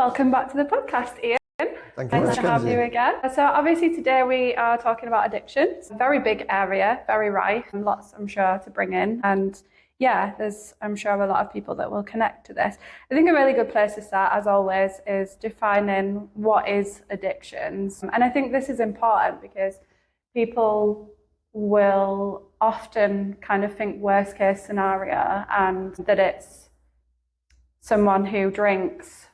Welcome back to the podcast, Ian. Thank you. Nice to have you again. So obviously today we are talking about addiction. It's a very big area, very rife, and lots I'm sure to bring in. And yeah, there's I'm sure a lot of people that will connect to this. I think a really good place to start, as always, is defining what is addictions. And I think this is important because people will often kind of think worst case scenario and that it's someone who drinks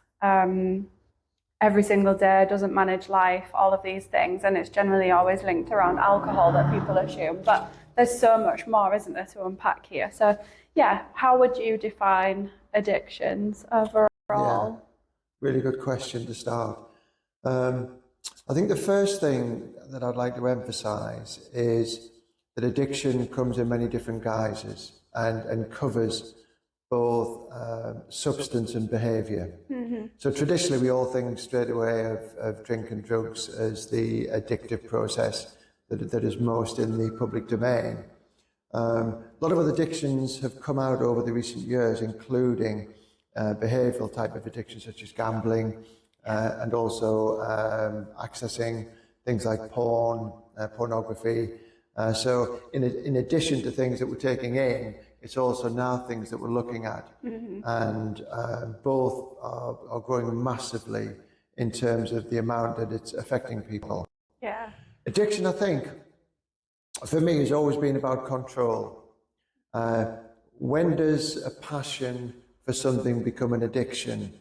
every single day, doesn't manage life, all of these things, and it's generally always linked around alcohol that people assume. But there's so much more, isn't there, to unpack here? So yeah, how would you define addictions overall? Yeah, really good question to start. I think the first thing that I'd like to emphasize is that addiction comes in many different guises and covers both substance and behaviour. Mm-hmm. So traditionally we all think straight away of drink and drugs as the addictive process that is most in the public domain. A lot of other addictions have come out over the recent years, including behavioural type of addictions such as gambling and also accessing things like porn, pornography. So in addition to things that we're taking in, it's also now things that we're looking at. Mm-hmm. And both are growing massively in terms of the amount that it's affecting people. Yeah. Addiction, I think, for me, has always been about control. When does a passion for something become an addiction?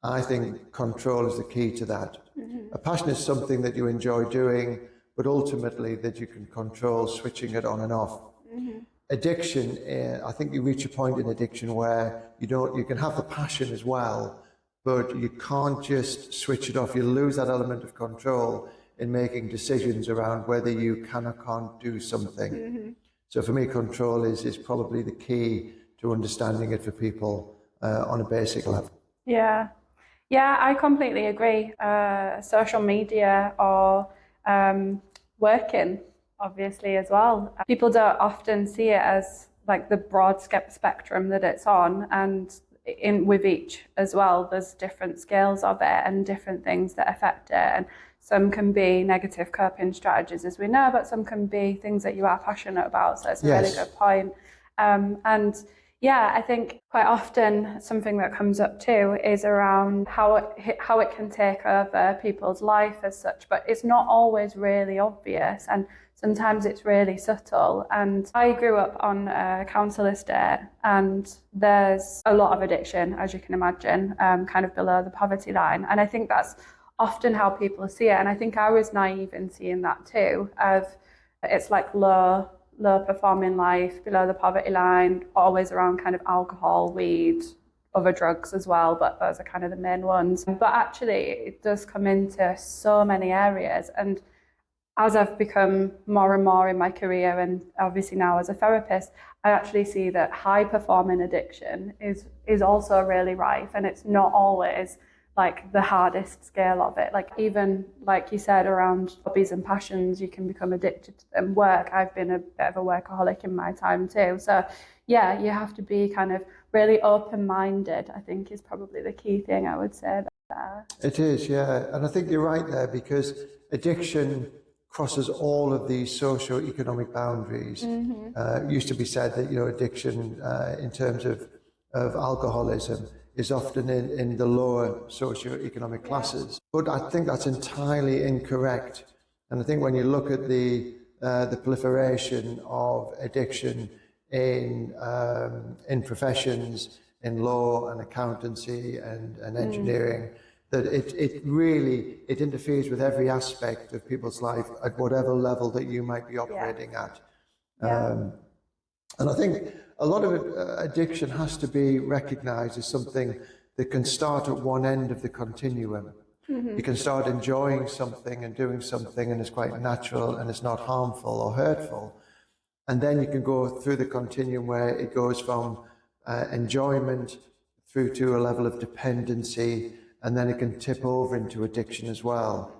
I think control is the key to that. Mm-hmm. A passion is something that you enjoy doing, but ultimately that you can control switching it on and off. Mm-hmm. Addiction, I think you reach a point in addiction where you can have the passion as well, but you can't just switch it off. You lose that element of control in making decisions around whether you can or can't do something. Mm-hmm. So for me, control is probably the key to understanding it for people on a basic level. Yeah, I completely agree. Social media or working, obviously, as well. People don't often see it as like the broad spectrum that it's on, and with each as well, there's different scales of it and different things that affect it. And some can be negative coping strategies, as we know, but some can be things that you are passionate about. So it's a really good point. And yeah, I think quite often something that comes up too is around how it can take over people's life as such, but it's not always really obvious, and sometimes it's really subtle. And I grew up on a council estate, and there's a lot of addiction, as you can imagine, kind of below the poverty line. And I think that's often how people see it. And I think I was naive in seeing that too, of it's like low performing life, below the poverty line, always around kind of alcohol, weed, other drugs as well, but those are kind of the main ones. But actually it does come into so many areas. And as I've become more and more in my career, and obviously now as a therapist, I actually see that high performing addiction is also really rife, and it's not always like the hardest scale of it. Like even like you said around hobbies and passions, you can become addicted to them. Work, I've been a bit of a workaholic in my time too. So yeah, you have to be kind of really open-minded, I think, is probably the key thing I would say there. It is, yeah. And I think you're right there, because addiction crosses all of these socio-economic boundaries. Mm-hmm. It used to be said that, addiction in terms of alcoholism is often in the lower socio-economic classes. But I think that's entirely incorrect. And I think when you look at the proliferation of addiction in professions, in law and accountancy and engineering, that it really interferes with every aspect of people's life at whatever level that you might be operating at. And I think a lot of addiction has to be recognized as something that can start at one end of the continuum. Mm-hmm. You can start enjoying something and doing something, and it's quite natural and it's not harmful or hurtful. And then you can go through the continuum where it goes from enjoyment through to a level of dependency, and then it can tip over into addiction as well.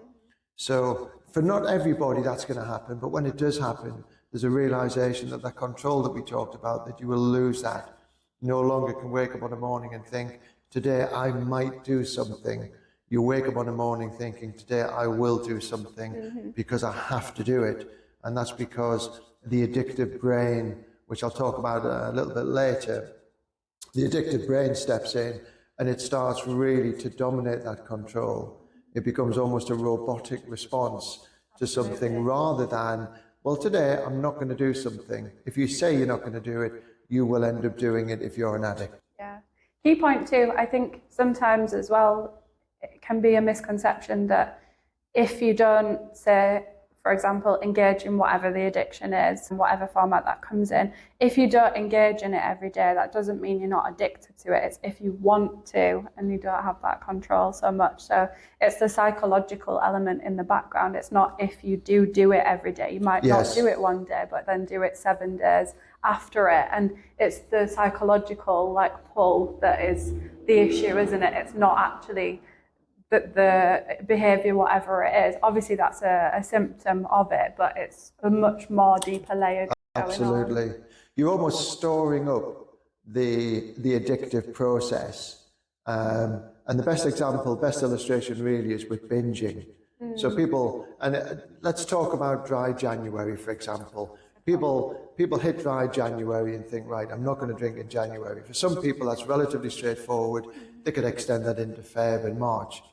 So for not everybody that's going to happen, but when it does happen, there's a realization that control that we talked about, that you will lose that. You no longer can wake up on a morning and think, today I might do something. You wake up on a morning thinking, today I will do something because I have to do it. And that's because the addictive brain, which I'll talk about a little bit later, the addictive brain steps in and it starts really to dominate that control. It becomes almost a robotic response to something rather than, well, today I'm not going to do something. If you say you're not going to do it, you will end up doing it if you're an addict. Yeah. Key point too, I think sometimes as well, it can be a misconception that if you don't, say, for example, engage in whatever the addiction is, in whatever format that comes in, if you don't engage in it every day, that doesn't mean you're not addicted to it. It's if you want to and you don't have that control so much. So it's the psychological element in the background. It's not if you do it every day. You might not do it one day, but then do it 7 days after it. And it's the psychological pull that is the issue, isn't it? It's not actually the behaviour, whatever it is. Obviously that's a symptom of it, but it's a much more deeper layer going Absolutely. on. You're almost storing up the addictive process. And the best example, best illustration really is with binging. So people, and let's talk about dry January, for example. People hit dry January and think, right, I'm not going to drink in January. For some people, that's relatively straightforward. They could extend that into Feb and March.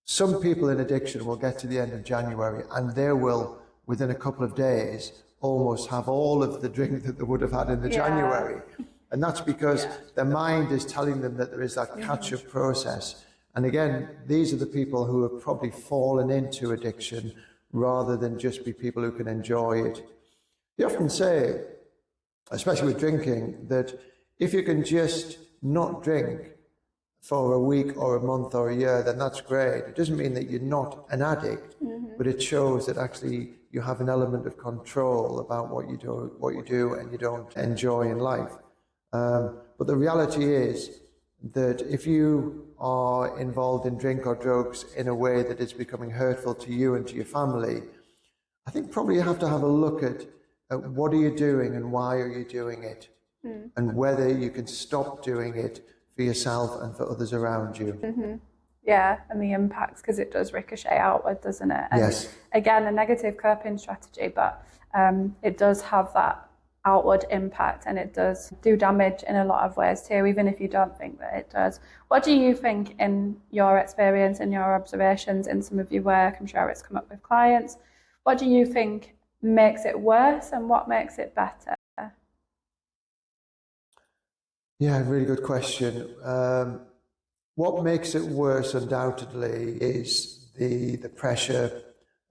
Some people in addiction will get to the end of January and they will, within a couple of days, almost have all of the drink that they would have had in the January. And that's because their mind is telling them that there is that catch-up process. And again, these are the people who have probably fallen into addiction rather than just be people who can enjoy it. They often say, especially with drinking, that if you can just not drink for a week or a month or a year, then that's great. It doesn't mean that you're not an addict, but it shows that actually you have an element of control about what you do and you don't enjoy in life. But the reality is that if you are involved in drink or drugs in a way that is becoming hurtful to you and to your family, I think probably you have to have a look at what are you doing and why are you doing it, and whether you can stop doing it for yourself and for others around you. Yeah, and the impacts, because it does ricochet outward, doesn't it? And yes. Again, a negative coping strategy, but it does have that outward impact and it does do damage in a lot of ways too, even if you don't think that it does. What do you think, in your experience and your observations in some of your work, I'm sure it's come up with clients, what do you think makes it worse and what makes it better? Yeah, really good question. What makes it worse, undoubtedly, is the pressure,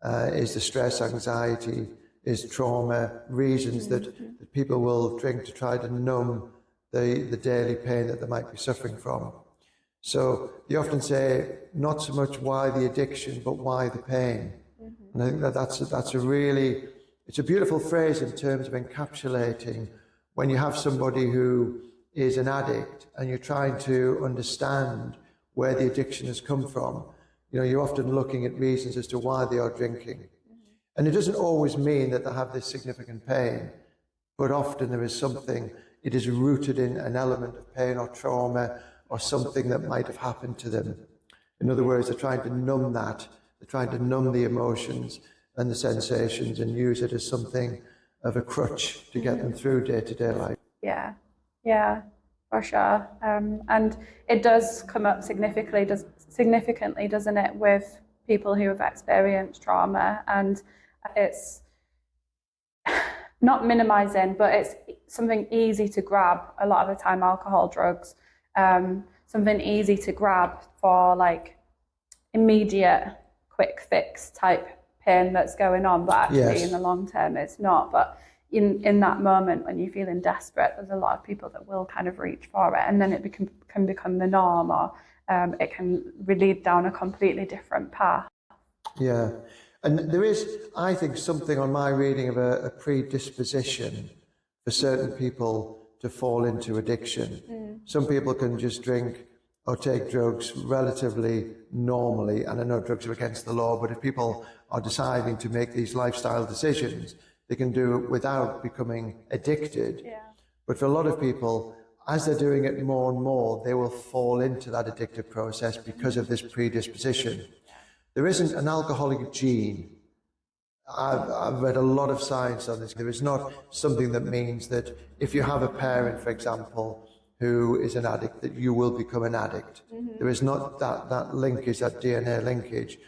is the stress, anxiety, is trauma, reasons that people will drink to try to numb the daily pain that they might be suffering from. So you often say, not so much why the addiction, but why the pain. And I think that's a really, it's a beautiful phrase in terms of encapsulating when you have somebody who is an addict and you're trying to understand where the addiction has come from. You know, you're often looking at reasons as to why they are drinking. And it doesn't always mean that they have this significant pain, but often there is something, it is rooted in an element of pain or trauma or something that might have happened to them. In other words, they're trying to numb that, they're trying to numb the emotions and the sensations and use it as something of a crutch to get them through day-to-day life. Yeah, for sure. And it does come up significantly, doesn't it, with people who have experienced trauma, and it's not minimizing, but it's something easy to grab a lot of the time, alcohol, drugs, something easy to grab for immediate quick fix type pain that's going on, but actually in the long term it's not. But in that moment when you're feeling desperate, there's a lot of people that will kind of reach for it, and then it can become the norm, or it can lead down a completely different path. Yeah, and there is, I think, something on my reading of a predisposition for certain people to fall into addiction. Some people can just drink or take drugs relatively normally, and I know drugs are against the law, but if people are deciding to make these lifestyle decisions, they can do it without becoming addicted. But for a lot of people, as they're doing it more and more, they will fall into that addictive process because of this predisposition. There isn't an alcoholic gene. I've read a lot of science on this. There is not something that means that if you have a parent, for example, who is an addict, that you will become an addict. There is not that linkage, that DNA linkage.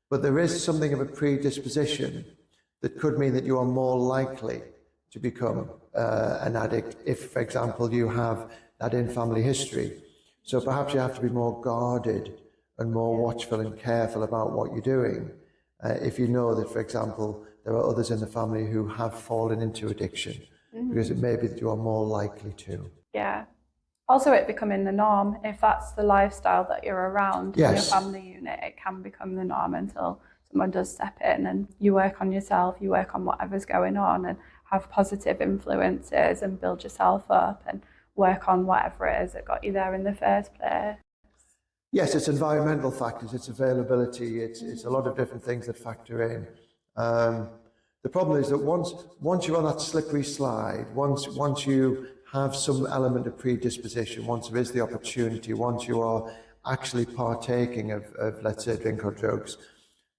But there is something of a predisposition that could mean that you are more likely to become an addict if, for example, you have that in-family history. So perhaps you have to be more guarded and more watchful and careful about what you're doing. If you know that, for example, there are others in the family who have fallen into addiction, because it may be that you are more likely to. Yeah. Also, it becoming the norm. If that's the lifestyle that you're around in your family unit, it can become the norm until someone does step in and you work on yourself, you work on whatever's going on and have positive influences and build yourself up and work on whatever it is that got you there in the first place. Yes, it's environmental factors, it's availability, it's a lot of different things that factor in. The problem is that once you're on that slippery slide, once you have some element of predisposition, once there is the opportunity, once you are actually partaking of let's say, drink or drugs,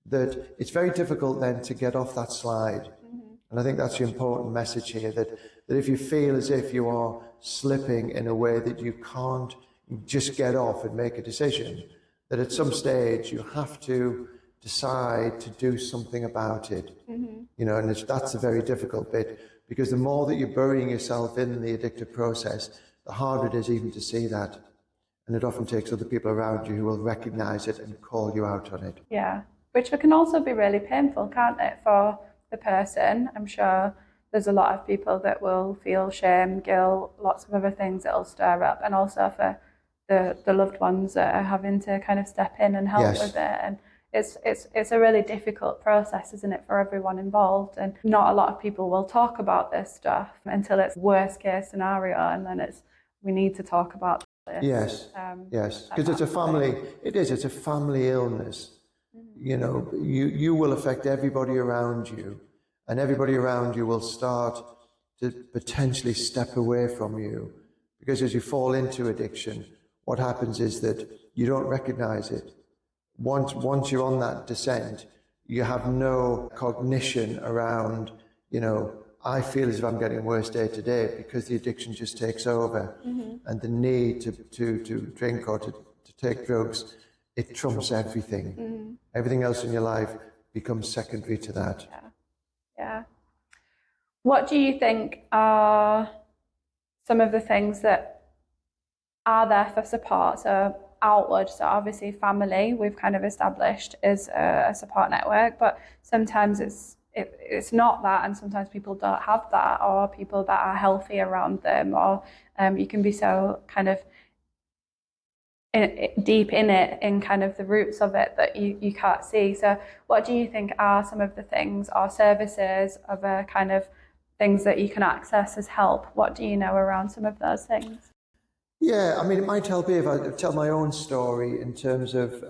that it's very difficult then to get off that slide. And I think that's the important message here, that if you feel as if you are slipping in a way that you can't just get off and make a decision, that at some stage you have to decide to do something about it. You know, and that's a very difficult bit, because the more that you're burying yourself in the addictive process, the harder it is even to see that. And it often takes other people around you who will recognize it and call you out on it. Yeah, which can also be really painful, can't it, for the person? I'm sure there's a lot of people that will feel shame, guilt, lots of other things that will stir up, and also for the loved ones that are having to kind of step in and help with it. And it's a really difficult process, isn't it, for everyone involved? And not a lot of people will talk about this stuff until it's worst case scenario, and then we need to talk about this. Yes, because it's a family illness. You know, you will affect everybody around you, and everybody around you will start to potentially step away from you, because as you fall into addiction, what happens is that you don't recognize it. Once you're on that descent, you have no cognition around, you know, I feel as if I'm getting worse day to day, because the addiction just takes over. And the need to drink or to take drugs, it trumps everything. Everything else in your life becomes secondary to that. Yeah. What do you think are some of the things that are there for support? So outward, so obviously family, we've kind of established is a support network, but sometimes it's not that, and sometimes people don't have that, or people that are healthy around them, or you can be so kind of deep in it, in kind of the roots of it, that you can't see. So what do you think are some of the things or services, other kind of things that you can access as help? What do you know around some of those things? Yeah, I mean, it might help if I tell my own story in terms of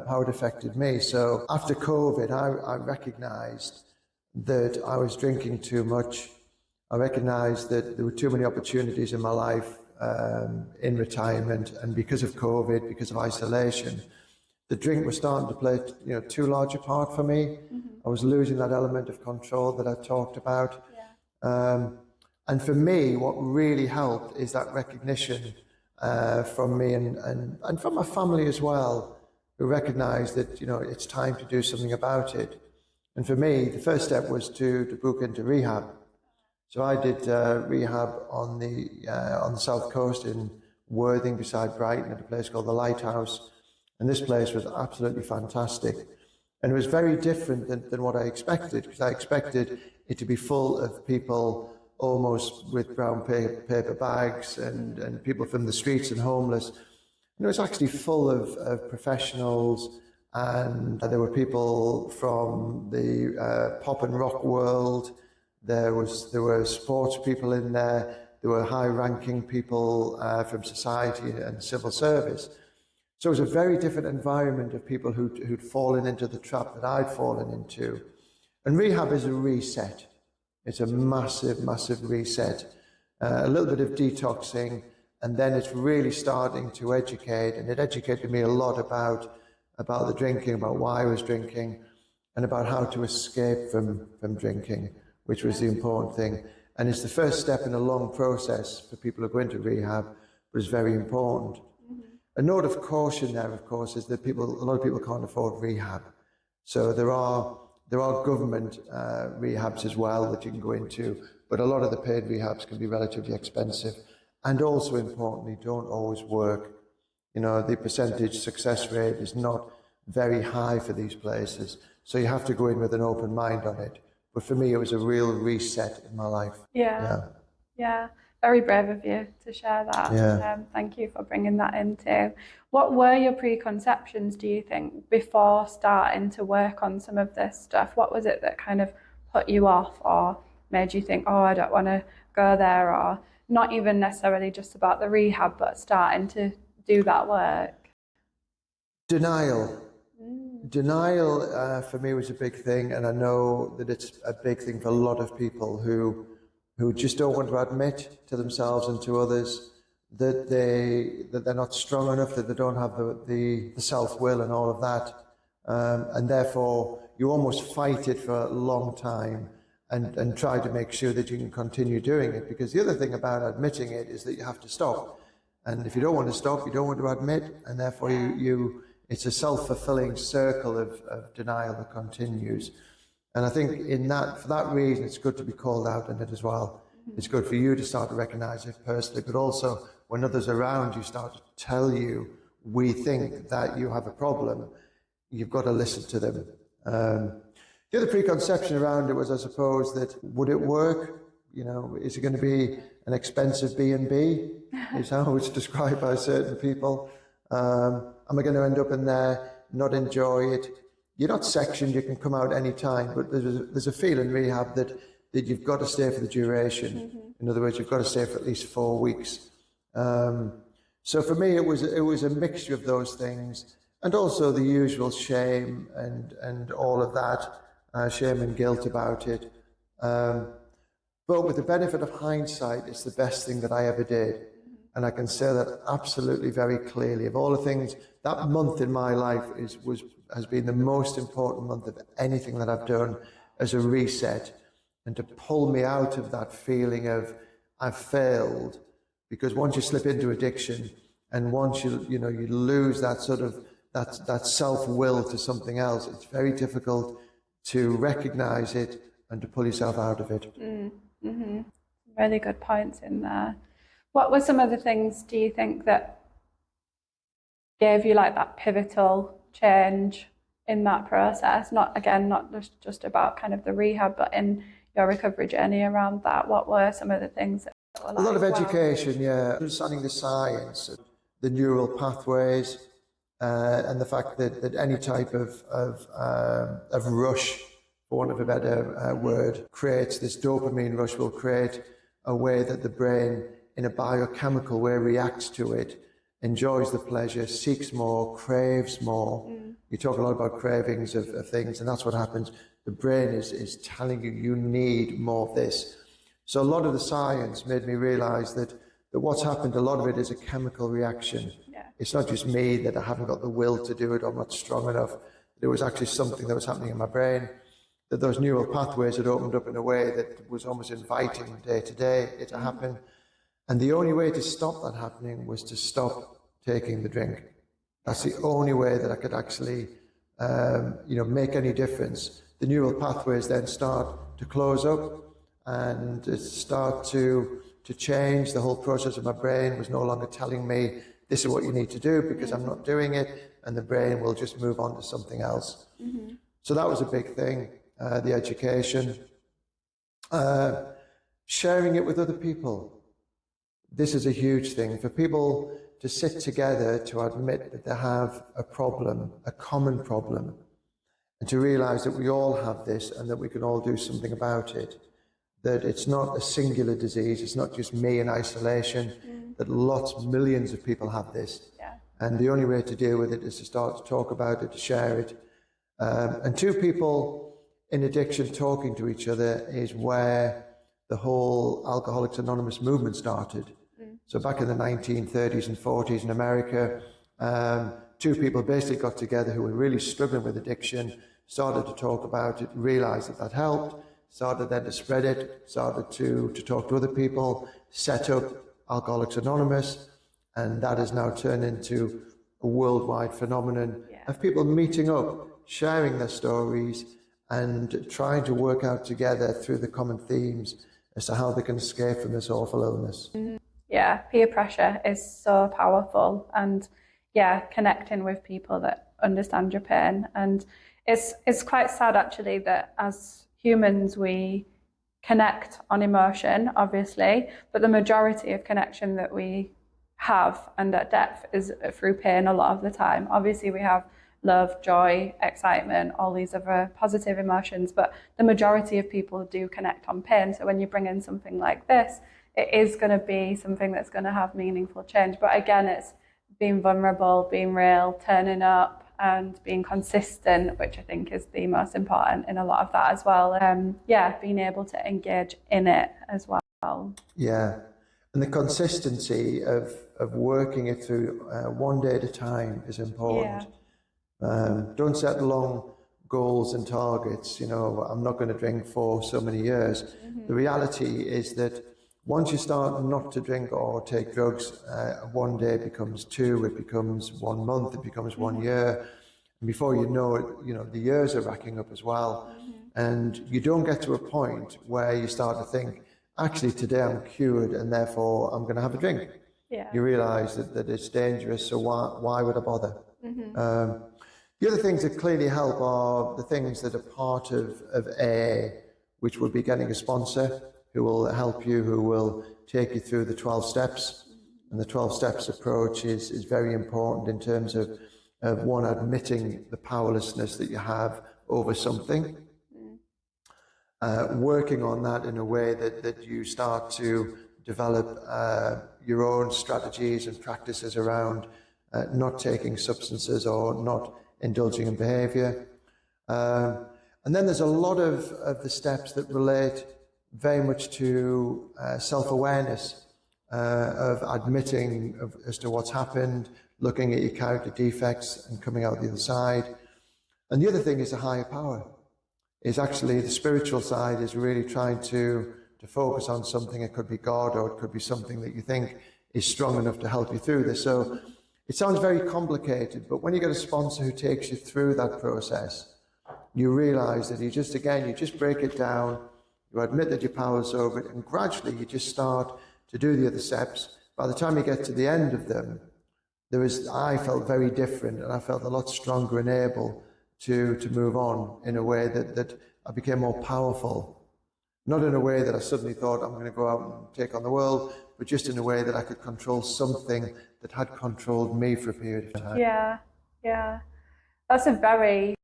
how it affected me. So after COVID, I recognized that I was drinking too much. I recognized that there were too many opportunities in my life in retirement, and because of COVID, because of isolation, the drink was starting to play, you know, too large a part for me. I was losing that element of control that I talked about. And for me, what really helped is that recognition from me and from my family as well, who recognized that, you know, it's time to do something about it. And for me, the first step was to book into rehab. So I did rehab on the south coast in Worthing, beside Brighton, at a place called the Lighthouse. And this place was absolutely fantastic. And it was very different than what I expected, because I expected it to be full of people almost with brown paper bags and people from the streets and homeless. And it was actually full of professionals, and there were people from the pop and rock world. There were sports people in there. There were high-ranking people from society and civil service. So it was a very different environment of people who'd fallen into the trap that I'd fallen into. And rehab is a reset. It's a massive, massive reset. A little bit of detoxing, And then it's really starting to educate, and it educated me a lot about the drinking, about why I was drinking, and about how to escape from drinking, which was the important thing. And it's the first step in a long process for people who go into rehab, but it's very important. A note of caution there, of course, is that a lot of people can't afford rehab. So there are government rehabs as well that you can go into, but a lot of the paid rehabs can be relatively expensive, and also importantly, don't always work. You know, the percentage success rate is not very high for these places, so you have to go in with an open mind on it. But for me, it was a real reset in my life. Yeah. Very brave of you to share that. Yeah. Thank you for bringing that in too. What were your preconceptions, do you think, before starting to work on some of this stuff? What was it that kind of put you off or made you think, oh, I don't want to go there, or not even necessarily just about the rehab, but starting to do that work? Denial. Denial for me was a big thing, and I know that it's a big thing for a lot of people who just don't want to admit to themselves and to others that they're not strong enough, that they don't have the self-will and all of that, and therefore you almost fight it for a long time and try to make sure that you can continue doing it, because the other thing about admitting it is that you have to stop, and if you don't want to stop, you don't want to admit, and therefore it's a self-fulfilling circle of denial that continues. And I think for that reason, it's good to be called out on it as well. It's good for you to start to recognize it personally, but also when others around you start to tell you, we think that you have a problem, you've got to listen to them. The other preconception around it was, I suppose, that would it work? You know, is it going to be an expensive B&B? Is how it's described by certain people. Am I going to end up in there, not enjoy it? You're not sectioned, you can come out any time, but there's a feel in rehab that you've got to stay for the duration. In other words, you've got to stay for at least 4 weeks. So for me, it was a mixture of those things, and also the usual shame and all of that, shame and guilt about it. But with the benefit of hindsight, it's the best thing that I ever did. And I can say that absolutely very clearly. Of all the things, that month in my life has been the most important month of anything that I've done as a reset, and to pull me out of that feeling of I've failed. Because once you slip into addiction, and once you lose that sort of that self-will to something else, it's very difficult to recognize it and to pull yourself out of it. Really good points in there. What were some of the things, do you think, that gave you like that pivotal change in that process? Not just about kind of the rehab, but in your recovery journey around that. What were some of the things that were like, a lot of education, yeah, understanding the science, the neural pathways, and the fact that any type of rush, for want of a better word, creates this dopamine rush, will create a way that the brain, in a biochemical way, reacts to it, enjoys the pleasure, seeks more, craves more. You talk a lot about cravings of things, and that's what happens. The brain is telling you, you need more of this. So a lot of the science made me realize that what's happened, a lot of it is a chemical reaction. It's not just me, that I haven't got the will to do it, or I'm not strong enough. There was actually something that was happening in my brain, that those neural pathways had opened up in a way that was almost inviting day to day it to happen. And the only way to stop that happening was to stop taking the drink. That's the only way that I could actually, make any difference. The neural pathways then start to close up and start to change. The whole process of my brain was no longer telling me, this is what you need to do, because I'm not doing it, and the brain will just move on to something else. So that was a big thing, the education. Sharing it with other people. This is a huge thing for people to sit together, to admit that they have a problem, a common problem, and to realize that we all have this and that we can all do something about it. That it's not a singular disease, it's not just me in isolation, that millions of people have this. And the only way to deal with it is to start to talk about it, to share it. And two people in addiction talking to each other is where the whole Alcoholics Anonymous movement started. So back in the 1930s and 40s in America, two people basically got together who were really struggling with addiction, started to talk about it, realized that that helped, started then to spread it, started to talk to other people, set up Alcoholics Anonymous, and that has now turned into a worldwide phenomenon of people meeting up, sharing their stories, and trying to work out together through the common themes as to how they can escape from this awful illness. Yeah, peer pressure is so powerful, and yeah, connecting with people that understand your pain. And it's quite sad actually that as humans we connect on emotion, obviously, but the majority of connection that we have and at depth is through pain a lot of the time. Obviously we have love, joy, excitement, all these other positive emotions, but the majority of people do connect on pain. So when you bring in something like this, it is going to be something that's going to have meaningful change. But again, it's being vulnerable, being real, turning up, and being consistent, which I think is the most important in a lot of that as well. Yeah, being able to engage in it as well. Yeah, and the consistency of working it through one day at a time is important. Don't set long goals and targets. You know, I'm not going to drink for so many years. The reality is that once you start not to drink or take drugs, one day becomes two, it becomes 1 month, it becomes 1 year. And before you know it, you know, the years are racking up as well. And you don't get to a point where you start to think, actually, today I'm cured and therefore I'm going to have a drink. You realize that it's dangerous, so why would I bother? The other things that clearly help are the things that are part of AA, which would be getting a sponsor who will help you, who will take you through the 12 steps. And the 12 steps approach is very important in terms of one, admitting the powerlessness that you have over something, working on that in a way that you start to develop your own strategies and practices around not taking substances or not indulging in behavior. And then there's a lot of the steps that relate very much to self-awareness, of admitting as to what's happened, looking at your character defects and coming out the other side. And the other thing is a higher power, is actually the spiritual side is really trying to focus on something. It could be God, or it could be something that you think is strong enough to help you through this. So it sounds very complicated, but when you get a sponsor who takes you through that process, you realize that you just break it down, you admit that your power's over it, and gradually you just start to do the other steps. By the time you get to the end of them, I felt very different, and I felt a lot stronger and able to move on in a way that I became more powerful. Not in a way that I suddenly thought I'm going to go out and take on the world, but just in a way that I could control something that had controlled me for a period of time. Yeah. That's a very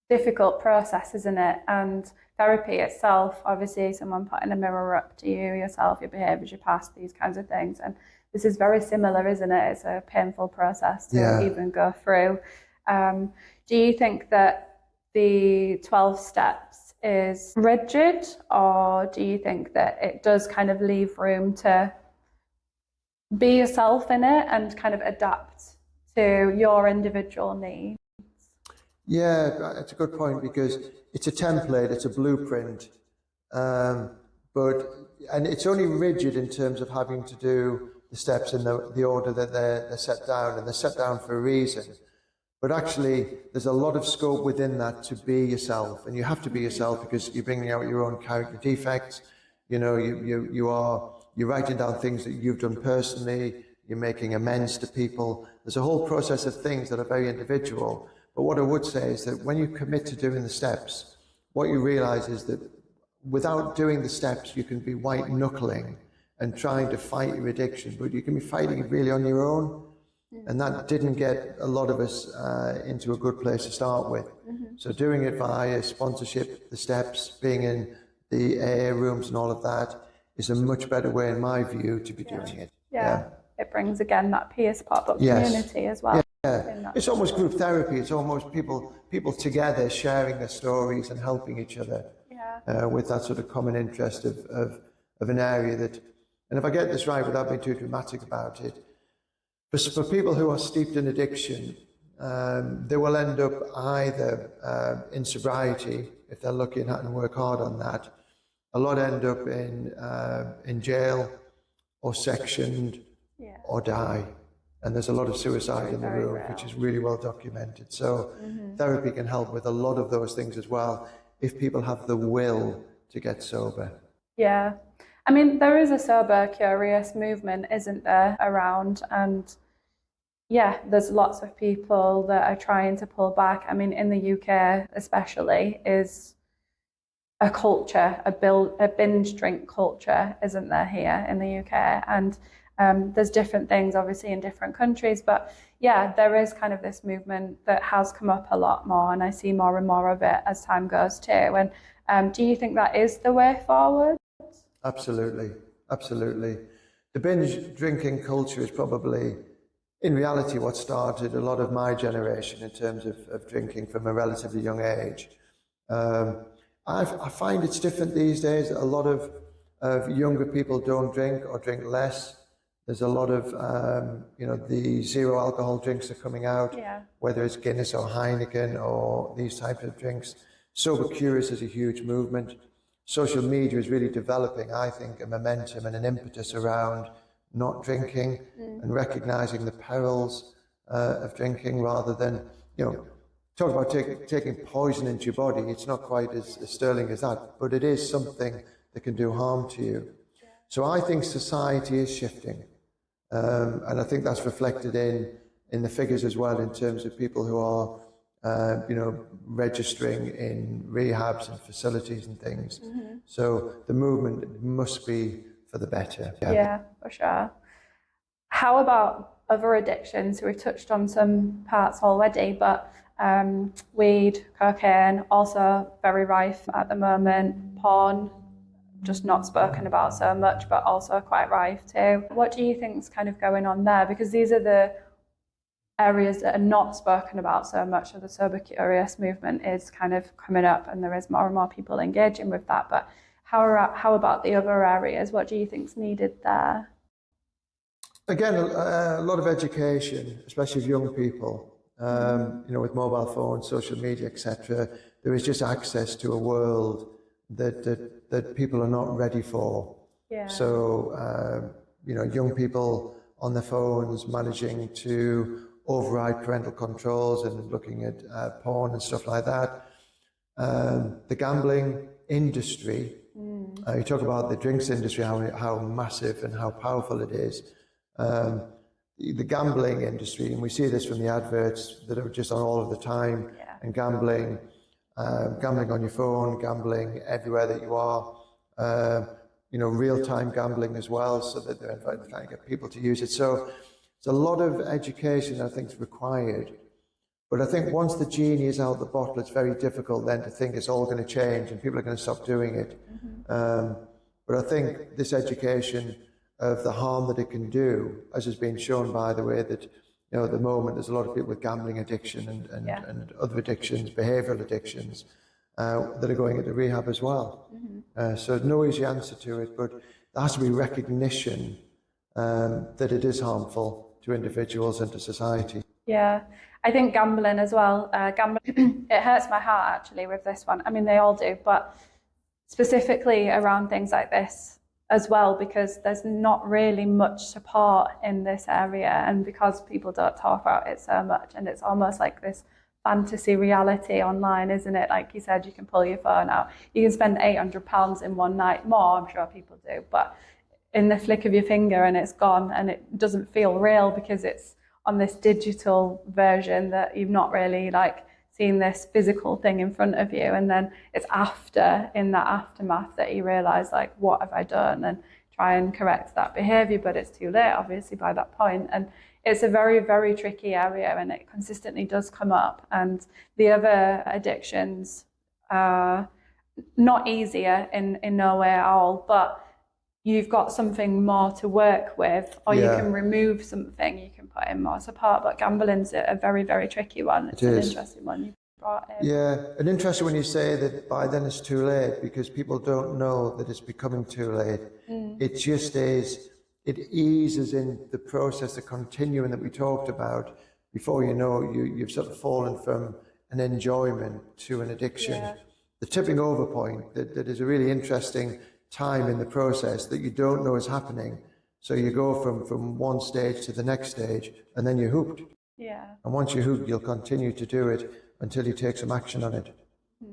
difficult process, isn't it? And therapy itself, obviously someone putting a mirror up to you, yourself, your behaviours, your past, these kinds of things. And this is very similar, isn't it? It's a painful process to even go through. Do you think that the 12 steps is rigid, or do you think that it does kind of leave room to be yourself in it and kind of adapt to your individual needs? Yeah, it's a good point, because it's a template, it's a blueprint, and it's only rigid in terms of having to do the steps in the order that they're set down, and they're set down for a reason. But actually, there's a lot of scope within that to be yourself, and you have to be yourself because you're bringing out your own character defects. You know, you're writing down things that you've done personally. You're making amends to people. There's a whole process of things that are very individual. But what I would say is that when you commit to doing the steps, what you realize is that without doing the steps, you can be white knuckling and trying to fight your addiction, but you can be fighting it really on your own. And that didn't get a lot of us into a good place to start with. So doing it via sponsorship, the steps, being in the AA rooms and all of that is a much better way, in my view, to be doing it. Yeah. It brings, again, that peer support, but community as well. Yeah. It's almost group therapy. It's almost people together sharing their stories and helping each other with that sort of common interest of an area that and if I get this right without being too dramatic about it, for people who are steeped in addiction, they will end up either in sobriety, if they're lucky and have to work hard on that. A lot end up in jail or sectioned or die. And there's a lot of suicide in the room, which is really well documented. So therapy can help with a lot of those things as well, if people have the will to get sober. Yeah. I mean, there is a sober, curious movement, isn't there, around? And yeah, there's lots of people that are trying to pull back. I mean, in the UK especially, is a culture, a binge drink culture, isn't there, here in the UK? And there's different things, obviously, in different countries. But yeah, there is kind of this movement that has come up a lot more, and I see more and more of it as time goes too. And do you think that is the way forward? Absolutely, absolutely. The binge drinking culture is probably, in reality, what started a lot of my generation in terms of drinking from a relatively young age. I find it's different these days. A lot of younger people don't drink or drink less. There's a lot of, the zero alcohol drinks are coming out, whether it's Guinness or Heineken or these types of drinks. Sober Curious is a huge movement. Social media is really developing, I think, a momentum and an impetus around not drinking and recognizing the perils of drinking, rather than, talk about taking poison into your body. It's not quite as sterling as that, but it is something that can do harm to you. So I think society is shifting, and I think that's reflected in the figures as well, in terms of people who are registering in rehabs and facilities and things. So the movement must be for the better. Yeah, for sure. How about other addictions? We've touched on some parts already, but weed, cocaine, also very rife at the moment. Porn, just not spoken about so much, but also quite rife too. What do you think is kind of going on there? Because these are the areas that are not spoken about so much. So the Sober Curious movement is kind of coming up, and there is more and more people engaging with that. But how about the other areas? What do you think's needed there? Again, a lot of education, especially of young people. With mobile phones, social media, etc. There is just access to a world that people are not ready for. Yeah. So young people on their phones managing to override parental controls and looking at porn and stuff like that. The gambling industry. You talk about the drinks industry, how massive and how powerful it is. The gambling industry, and we see this from the adverts that are just on all of the time, and gambling on your phone, gambling everywhere that you are, real-time gambling as well, so that they're trying to get people to use it. So it's a lot of education, I think, is required. But I think once the genie is out of the bottle, it's very difficult then to think it's all going to change and people are going to stop doing it. But I think this education of the harm that it can do, as has been shown by the way that, at the moment there's a lot of people with gambling addiction and other addictions, behavioural addictions, that are going into rehab as well. So no easy answer to it, but there has to be recognition that it is harmful to individuals and to society. Yeah, I think gambling as well. Gambling, it hurts my heart actually with this one. I mean, they all do, but specifically around things like this as well, because there's not really much support in this area, and because people don't talk about it so much, and it's almost like this fantasy reality online, isn't it? Like you said, you can pull your phone out, you can spend £800 in one night, more, I'm sure people do, but in the flick of your finger and it's gone, and it doesn't feel real because it's on this digital version that you've not really seen this physical thing in front of you, and then it's in that aftermath that you realise, what have I done, and try and correct that behaviour, but it's too late obviously by that point. And it's a very, very tricky area, and it consistently does come up. And the other addictions are not easier in no way at all, but you've got something more to work with, or you can remove something, you can put in more support. But gambling's a very, very tricky one. It's an interesting one you brought in. Yeah, and interesting when you say that by then it's too late, because people don't know that it's becoming too late. It just is, it eases in the process, the continuum that we talked about. Before you know, you've sort of fallen from an enjoyment to an addiction. Yeah. The tipping over point, that is a really interesting time in the process that you don't know is happening. So you go from one stage to the next stage, and then you're hooked. Yeah. And once you're hooked, you'll continue to do it until you take some action on it.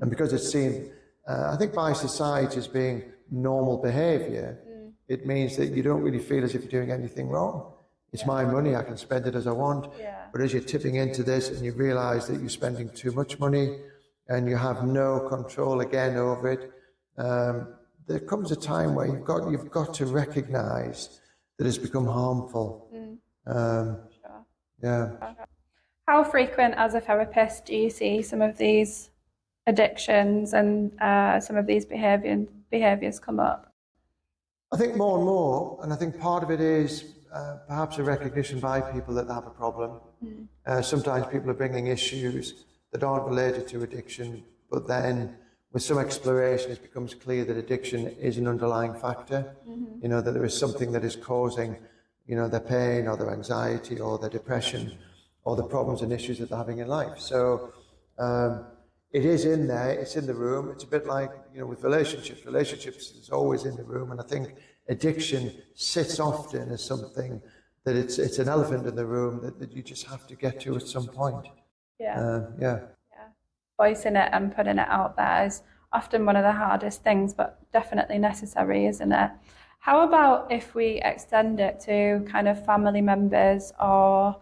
And because it's seen, I think, by society as being normal behaviour, it means that you don't really feel as if you're doing anything wrong. It's my money, I can spend it as I want. Yeah. But as you're tipping into this and you realise that you're spending too much money and you have no control again over it, there comes a time where you've got to recognise that it's become harmful. Sure. Yeah. How frequent, as a therapist, do you see some of these addictions and some of these behaviours come up? I think more and more, and I think part of it is perhaps a recognition by people that they have a problem. Sometimes people are bringing issues that aren't related to addiction, but then with some exploration it becomes clear that addiction is an underlying factor, that there is something that is causing, their pain or their anxiety or their depression or the problems and issues that they're having in life. So it is in there, it's in the room. It's a bit like, with relationships is always in the room. And I think addiction sits often as something that it's an elephant in the room that you just have to get to at some point. Yeah. Voicing it and putting it out there is often one of the hardest things, but definitely necessary, isn't it? How about if we extend it to kind of family members or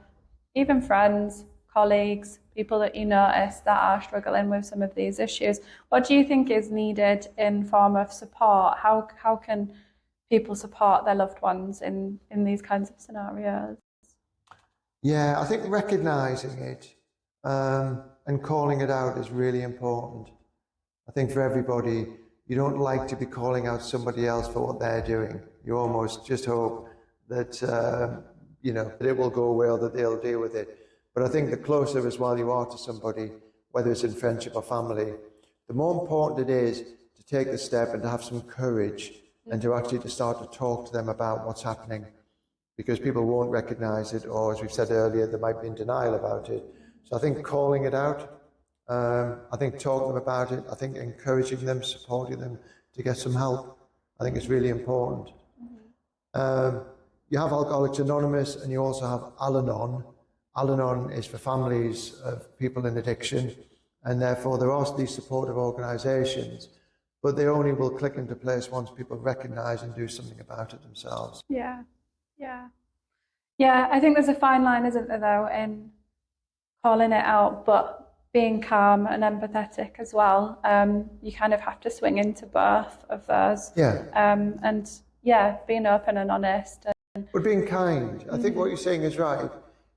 even friends, colleagues, people that you notice that are struggling with some of these issues? What do you think is needed in form of support? How can people support their loved ones in these kinds of scenarios? Yeah, I think recognising it and calling it out is really important. I think for everybody, you don't like to be calling out somebody else for what they're doing. You almost just hope that that it will go away or that they'll deal with it. But I think the closer as well you are to somebody, whether it's in friendship or family, the more important it is to take the step and to have some courage and to actually to start to talk to them about what's happening, because people won't recognise it, or as we've said earlier, they might be in denial about it. So I think calling it out, I think talking to them about it, I think encouraging them, supporting them to get some help, I think is really important. You have Alcoholics Anonymous and you also have Al-Anon. Al-Anon is for families of people in addiction, and therefore there are these supportive organisations, but they only will click into place once people recognise and do something about it themselves. Yeah. I think there's a fine line, isn't there, though, in calling it out, but being calm and empathetic as well. You kind of have to swing into both of those. Being open and honest. But being kind, I think what you're saying is right.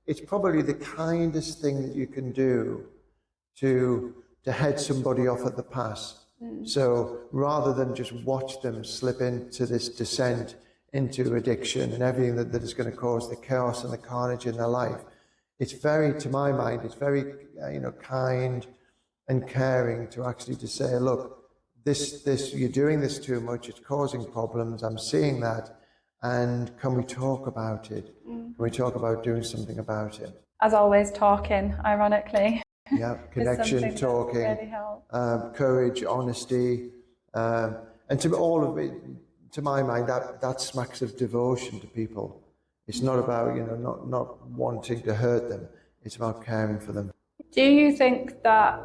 It's probably the kindest thing that you can do to head somebody off at the pass. So rather than just watch them slip into this descent into addiction and everything that is going to cause the chaos and the carnage in their life, it's very, to my mind, it's very kind and caring to actually to say, look, this you're doing this too much, it's causing problems, I'm seeing that, and can we talk about it? Can we talk about doing something about it? As always, talking, ironically. Yeah, connection, talking, really courage, honesty, and to all of it, to my mind, that smacks of devotion to people. It's not about, not wanting to hurt them. It's about caring for them. Do you think that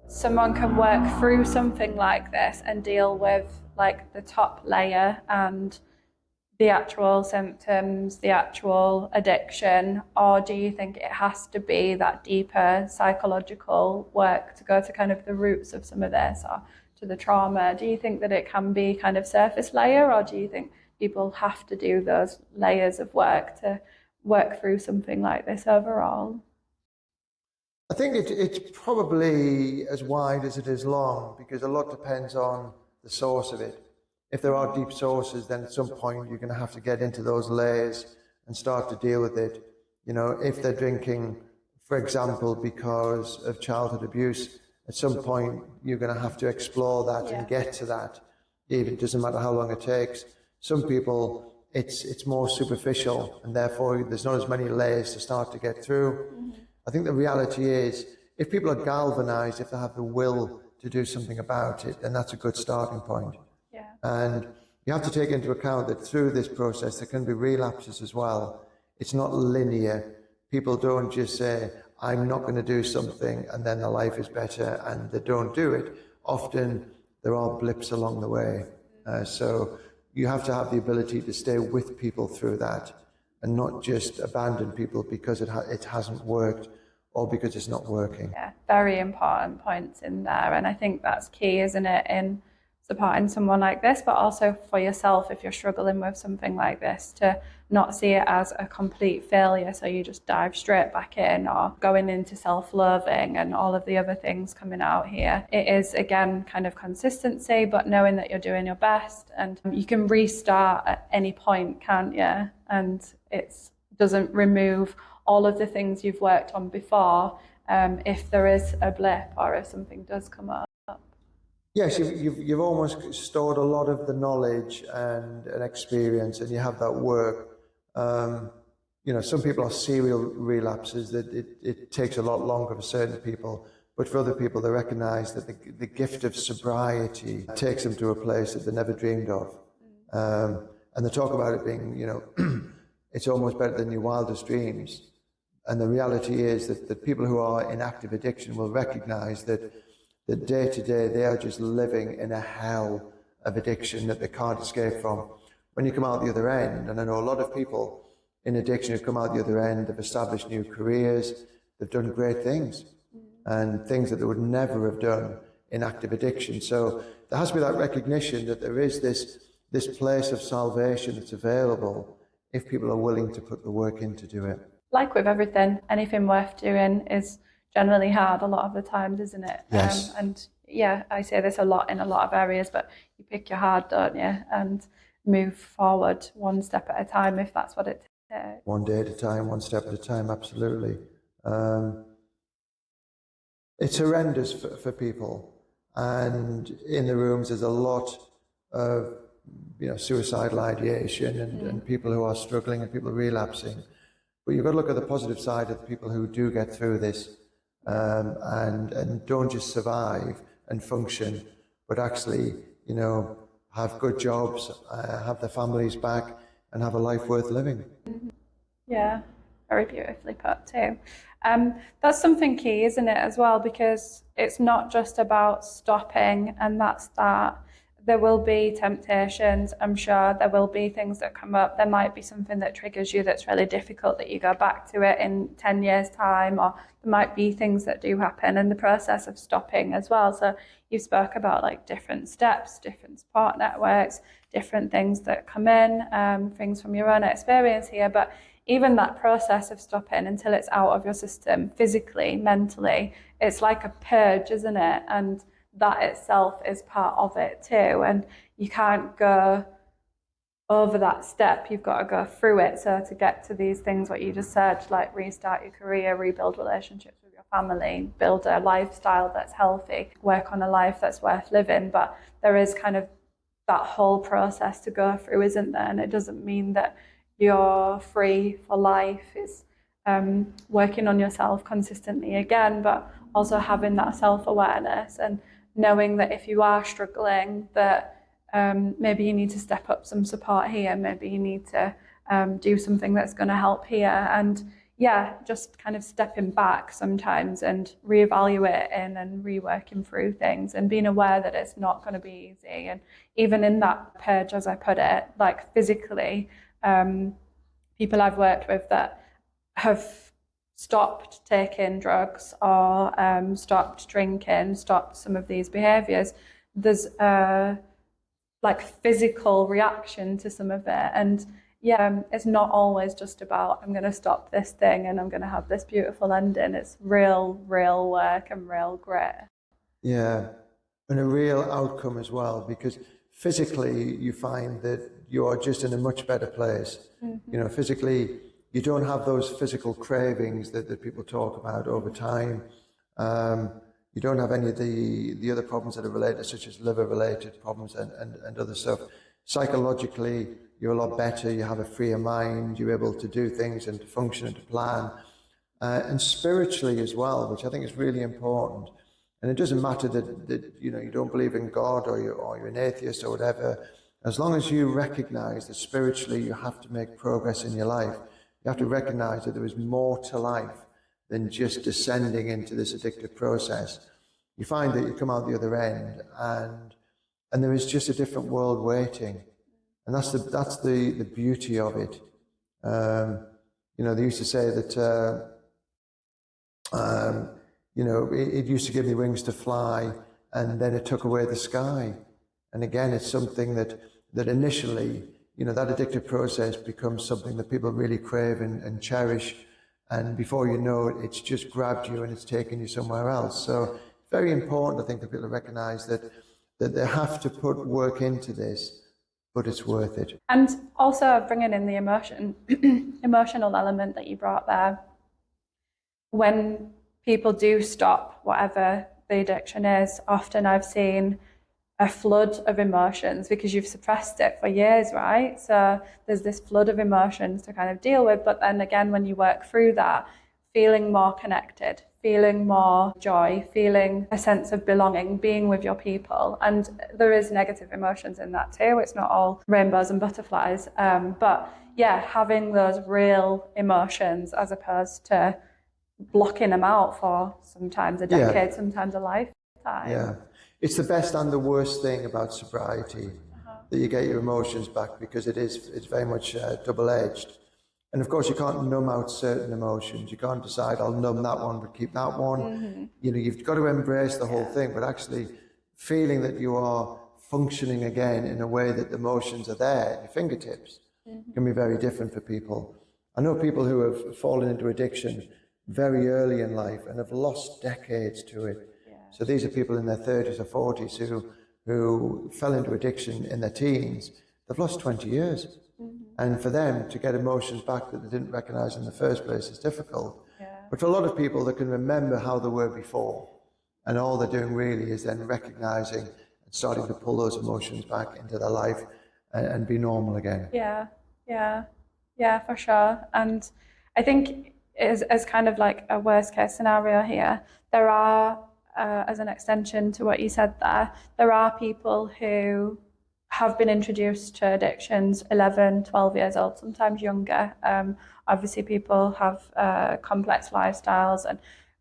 someone can work through something like this and deal with like the top layer and the actual symptoms, the actual addiction, or do you think it has to be that deeper psychological work to go to kind of the roots of some of this or to the trauma? Do you think that it can be kind of surface layer, or do you think people have to do those layers of work to work through something like this overall? I think it's probably as wide as it is long, because a lot depends on the source of it. If there are deep sources, then at some point you're going to have to get into those layers and start to deal with it. If they're drinking, for example, because of childhood abuse, at some point you're going to have to explore that and get to that. Even it doesn't matter how long it takes. Some people, it's more superficial, and therefore there's not as many layers to start to get through. I think the reality is, if people are galvanized, if they have the will to do something about it, then that's a good starting point. Yeah. And you have to take into account that through this process, there can be relapses as well. It's not linear. People don't just say, I'm not going to do something, and then their life is better, and they don't do it. Often there are blips along the way. So you have to have the ability to stay with people through that, and not just abandon people because it hasn't worked or because it's not working. Yeah, very important points in there. And I think that's key, isn't it, in supporting someone like this, but also for yourself if you're struggling with something like this, to not see it as a complete failure, so you just dive straight back in, or going into self-loathing and all of the other things coming out here. It is, again, kind of consistency, but knowing that you're doing your best, and you can restart at any point, can't you? And it doesn't remove all of the things you've worked on before, if there is a blip or if something does come up. Yes, you've almost stored a lot of the knowledge and experience, and you have that work. Some people are serial relapses, that it takes a lot longer for certain people, but for other people, they recognize that the gift of sobriety takes them to a place that they never dreamed of. And they talk about it being, it's almost better than your wildest dreams. And the reality is that people who are in active addiction will recognize that day to day they are just living in a hell of addiction that they can't escape from. When you come out the other end, and I know a lot of people in addiction who come out the other end, they've established new careers, they've done great things, and things that they would never have done in active addiction. So there has to be that recognition that there is this place of salvation that's available if people are willing to put the work in to do it. Like with everything, anything worth doing is generally hard a lot of the times, isn't it? Yes. And yeah, I say this a lot in a lot of areas, but you pick your heart, don't you? And move forward one step at a time, if that's what it takes. One day at a time, one step at a time, absolutely. It's horrendous for people. And in the rooms, there's a lot of suicidal ideation and people who are struggling and people relapsing. But you've got to look at the positive side of the people who do get through this, and don't just survive and function, but actually, have good jobs, have their families back, and have a life worth living. Yeah, very beautifully put too. That's something key, isn't it, as well, because it's not just about stopping and that's that. There will be temptations, I'm sure. There will be things that come up. There might be something that triggers you that's really difficult, that you go back to it in 10 years' time, or there might be things that do happen in the process of stopping as well. So you spoke about like different steps, different support networks, different things that come in, things from your own experience here. But even that process of stopping until it's out of your system, physically, mentally, it's like a purge, isn't it? And that itself is part of it too, and you can't go over that step, you've got to go through it. So to get to these things, what you just said, like restart your career, rebuild relationships with your family, build a lifestyle that's healthy, work on a life that's worth living, but there is kind of that whole process to go through, isn't there? And it doesn't mean that you're free for life. It's working on yourself consistently again, but also having that self-awareness and knowing that if you are struggling, that maybe you need to step up some support here, maybe you need to do something that's going to help here. And yeah, just kind of stepping back sometimes and reevaluating and reworking through things and being aware that it's not going to be easy. And even in that purge, as I put it, like physically, people I've worked with that have stopped taking drugs or stopped drinking, stopped some of these behaviours, there's a like physical reaction to some of it. And yeah, it's not always just about I'm going to stop this thing and I'm going to have this beautiful ending. It's real work and real grit. Yeah, and a real outcome as well, because physically you find that you are just in a much better place. Mm-hmm. Physically, you don't have those physical cravings that people talk about over time. You don't have any of the other problems that are related, such as liver-related problems and other stuff. psychologically, you're a lot better, you have a freer mind, you're able to do things and to function and to plan. And spiritually as well, which I think is really important. And it doesn't matter that you know, you don't believe in God, or you're an atheist or whatever. As long as you recognize that spiritually you have to make progress in your life, you have to recognize that there is more to life than just descending into this addictive process. You find that you come out the other end, and there is just a different world waiting. And that's the beauty of it. You know, they used to say that you know, it used to give me wings to fly, and then it took away the sky. And again, it's something that initially, you know, that addictive process becomes something that people really crave and cherish. And before you know it, it's just grabbed you and it's taken you somewhere else. So it's very important, I think, that people recognize that they have to put work into this, but it's worth it. And also bringing in the emotional element that you brought there. When people do stop whatever the addiction is, often I've seen a flood of emotions because you've suppressed it for years, right? So there's this flood of emotions to kind of deal with. But then again, when you work through that, feeling more connected, feeling more joy, feeling a sense of belonging, being with your people. And there is negative emotions in that too. It's not all rainbows and butterflies. But yeah, having those real emotions as opposed to blocking them out for sometimes a decade, sometimes a lifetime. Yeah. It's the best and the worst thing about sobriety, that you get your emotions back, because it's very much double-edged. And of course, you can't numb out certain emotions. You can't decide, I'll numb that one but keep that one. You know, you've got to embrace the whole thing, but actually feeling that you are functioning again in a way that the emotions are there at your fingertips can be very different for people. I know people who have fallen into addiction very early in life and have lost decades to it. So these are people in their 30s or 40s who fell into addiction in their teens. They've lost 20 years. And for them to get emotions back that they didn't recognize in the first place is difficult. But for a lot of people, they can remember how they were before. And all they're doing really is then recognizing and starting to pull those emotions back into their life and be normal again. Yeah, for sure. And I think as kind of like a worst case scenario here, there are, as an extension to what you said there are people who have been introduced to addictions 11, 12 years old, sometimes younger. Obviously, people have complex lifestyles and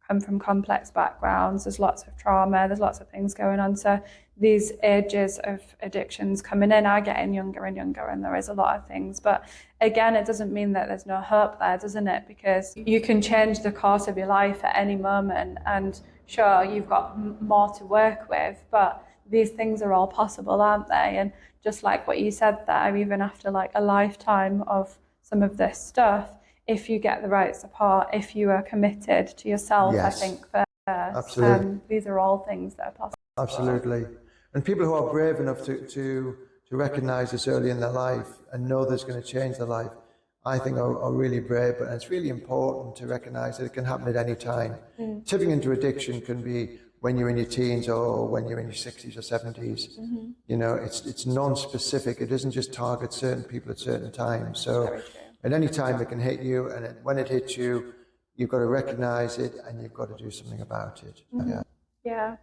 come from complex backgrounds. There's lots of trauma, there's lots of things going on. So these ages of addictions coming in are getting younger and younger, and there is a lot of things. But again, it doesn't mean that there's no hope there, doesn't it? Because you can change the course of your life at any moment, and sure, you've got more to work with, but these things are all possible, aren't they? And just like what you said there, even after like a lifetime of some of this stuff, if you get the right support, if you are committed to yourself, I think first, Absolutely. these are all things that are possible. Absolutely. And people who are brave enough to recognize this early in their life and know there's going to change their life, I think are really brave. But it's really important to recognize that it can happen at any time. Tipping into addiction can be when you're in your teens or when you're in your 60s or 70s. You know, it's non-specific. It doesn't just target certain people at certain times. So at any time it can hit you, and when it hits you, you've got to recognize it and you've got to do something about it. Yeah.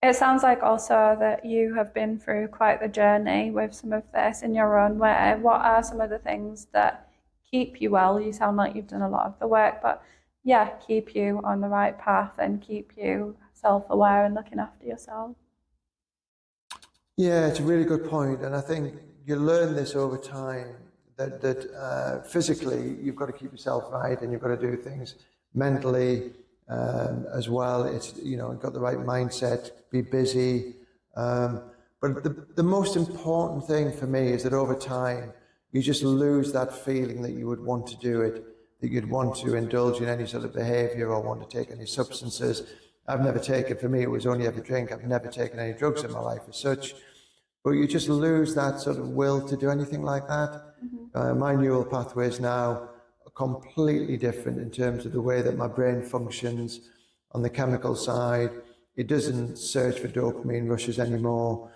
It sounds like also that you have been through quite the journey with some of this in your own way. What are some of the things that keep you well? You sound like you've done a lot of the work, but yeah, keep you on the right path and keep you self-aware and looking after yourself. Yeah, it's a really good point. And I think you learn this over time, that physically you've got to keep yourself right, and you've got to do things mentally as well. It's, you know, got the right mindset, be busy. But the most important thing for me is that over time, you just lose that feeling that you would want to do it, that you'd want to indulge in any sort of behavior or want to take any substances. I've never taken, for me, it was only ever drink. I've never taken any drugs in my life as such. But you just lose that sort of will to do anything like that. My neural pathways now are completely different in terms of the way that my brain functions on the chemical side. It doesn't search for dopamine rushes anymore.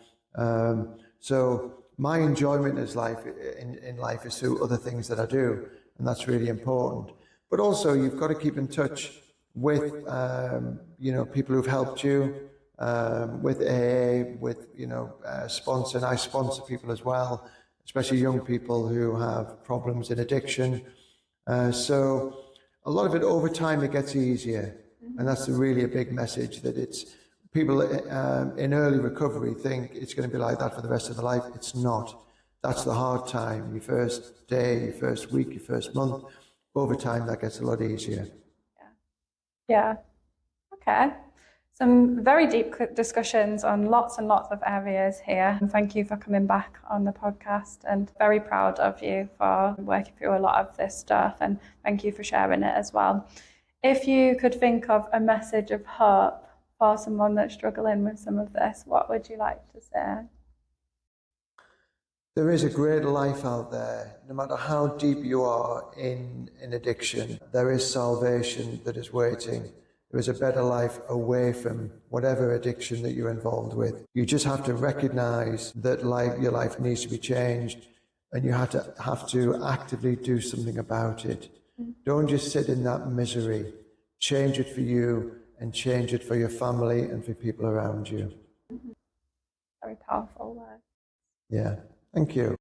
So my enjoyment in life is through other things that I do, and that's really important. But also, you've got to keep in touch with people who've helped you, with AA, with sponsor. And I sponsor people as well, especially young people who have problems in addiction. So a lot of it over time it gets easier, and that's really a big message. That it's people in early recovery think it's going to be like that for the rest of their life. It's not. That's the hard time. Your first day, your first week, your first month. Over time, that gets a lot easier. Yeah. Okay. Some very deep discussions on lots and lots of areas here. And thank you for coming back on the podcast, and very proud of you for working through a lot of this stuff, and thank you for sharing it as well. If you could think of a message of hope for someone that's struggling with some of this, what would you like to say? There is a great life out there. No matter how deep you are in addiction, there is salvation that is waiting. There is a better life away from whatever addiction that you're involved with. You just have to recognize that your life needs to be changed, and you have to actively do something about it. Don't just sit in that misery. Change it for you, and change it for your family and for people around you. Very powerful word. Yeah. Thank you.